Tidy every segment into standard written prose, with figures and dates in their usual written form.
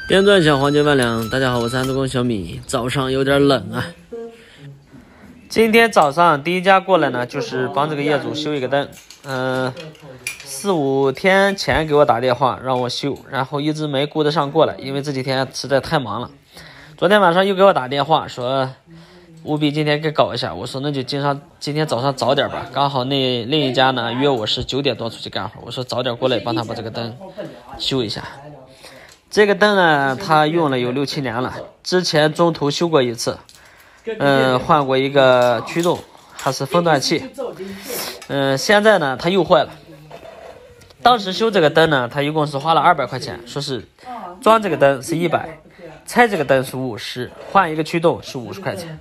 电钻响，黄金万两。大家好，我是安德公小米。早上有点冷啊。今天早上第一家过来呢，就是帮这个业主修一个灯。4、5天前给我打电话让我修，然后一直没顾得上过来，因为这几天实在太忙了。昨天晚上又给我打电话说，务必今天给搞一下。我说那就今天早上早点吧，刚好另一家呢约我是9点多出去干活，我说早点过来帮他把这个灯修一下。这个灯呢，他用了有6、7年了，之前中途修过一次，换过一个驱动，还是风断器，现在呢他又坏了。当时修这个灯呢，他一共是花了200块钱，说是装这个灯是100，拆这个灯是50，换一个驱动是50块钱。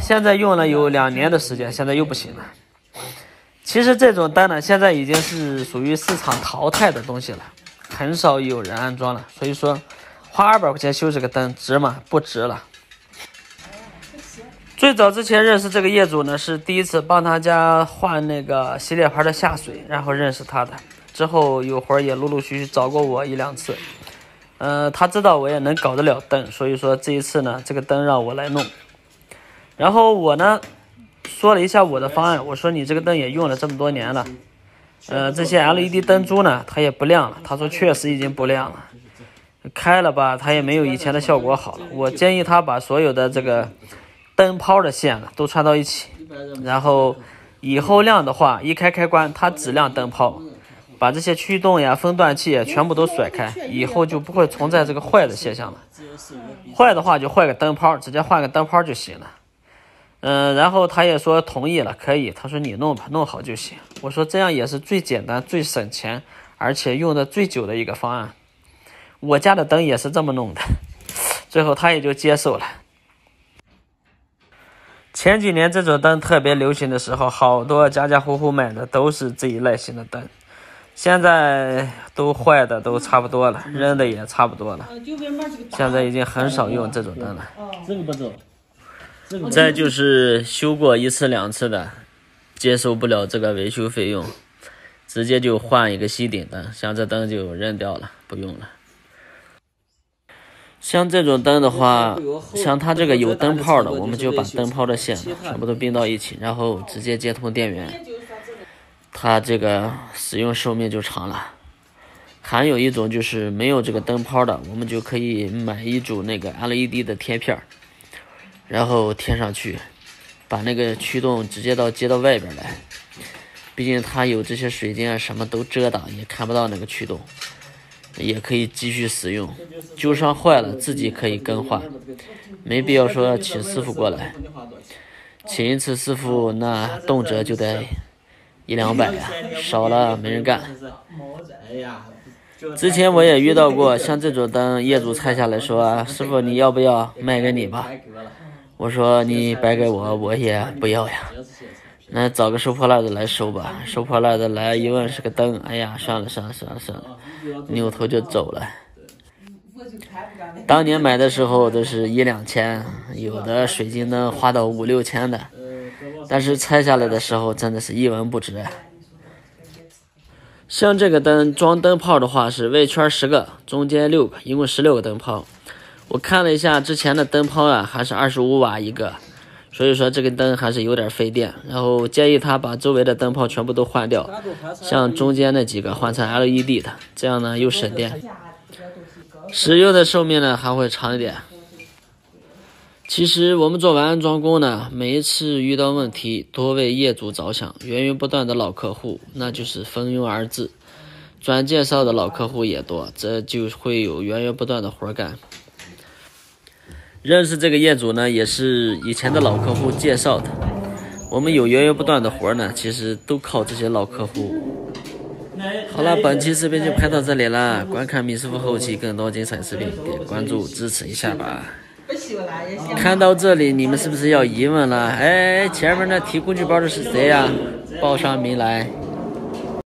现在用了有2年的时间，现在又不行了。其实这种灯呢，现在已经是属于市场淘汰的东西了。很少有人安装了，所以说花200块钱修这个灯值吗？不值了。最早之前认识这个业主呢，是第一次帮他家换那个洗脸盘的下水，然后认识他的。之后有会儿也陆陆续续找过我1、2次。他知道我也能搞得了灯，所以说这一次呢，这个灯让我来弄。然后我呢说了一下我的方案，我说你这个灯也用了这么多年了。这些 LED 灯珠呢，它也不亮了。他说确实已经不亮了，开了吧，它也没有以前的效果好了。我建议他把所有的这个灯泡的线呢都串到一起，然后以后亮的话，一开关，它只亮灯泡，把这些驱动呀、风断器全部都甩开，以后就不会存在这个坏的现象了。坏的话就坏个灯泡，直接换个灯泡就行了。然后他也说同意了，可以。他说你弄吧，弄好就行。我说这样也是最简单、最省钱，而且用的最久的一个方案。我家的灯也是这么弄的，最后他也就接受了。前几年这种灯特别流行的时候，好多家户户买的都是这一类型的灯，现在都坏的都差不多了，扔的也差不多了，现在已经很少用这种灯了。这个不走。再就是修过1次、2次的，接受不了这个维修费用，直接就换一个吸顶灯，像这灯就扔掉了，不用了。像这种灯的话，像它这个有灯泡的，我们就把灯泡的线全部都并到一起，然后直接接通电源，它这个使用寿命就长了。还有一种就是没有这个灯泡的，我们就可以买一组那个 LED 的贴片，然后贴上去，把那个驱动直接接到外边来，毕竟它有这些水晶啊什么都遮挡，也看不到那个驱动，也可以继续使用。就算坏了自己可以更换，没必要说请师傅过来，请一次师傅那动辄就得100、200呀，少了没人干。之前我也遇到过像这种灯，业主拆下来说，师傅你要不要，卖给你吧。我说你白给我，我也不要呀。那找个收破烂的来收吧。收破烂的来一问是个灯，哎呀，算了，扭头就走了。当年买的时候都是1、2千，有的水晶灯花到5、6千的，但是拆下来的时候真的是一文不值。像这个灯装灯泡的话是外圈10个，中间6个，一共16个灯泡。我看了一下之前的灯泡啊，还是25瓦一个，所以说这个灯还是有点费电。然后建议他把周围的灯泡全部都换掉，像中间那几个换成 LED 的，这样呢又省电，使用的寿命呢还会长一点。其实我们做完安装工呢，每一次遇到问题多为业主着想，源源不断的老客户那就是蜂拥而至，转介绍的老客户也多，这就会有源源不断的活干。认识这个业主呢，也是以前的老客户介绍的。我们有源源不断的活呢，其实都靠这些老客户。好了，本期视频就拍到这里了。观看米师傅后期更多精彩视频，点关注支持一下吧。看到这里，你们是不是要疑问了？哎，前面那提工具包的是谁呀？报上名来。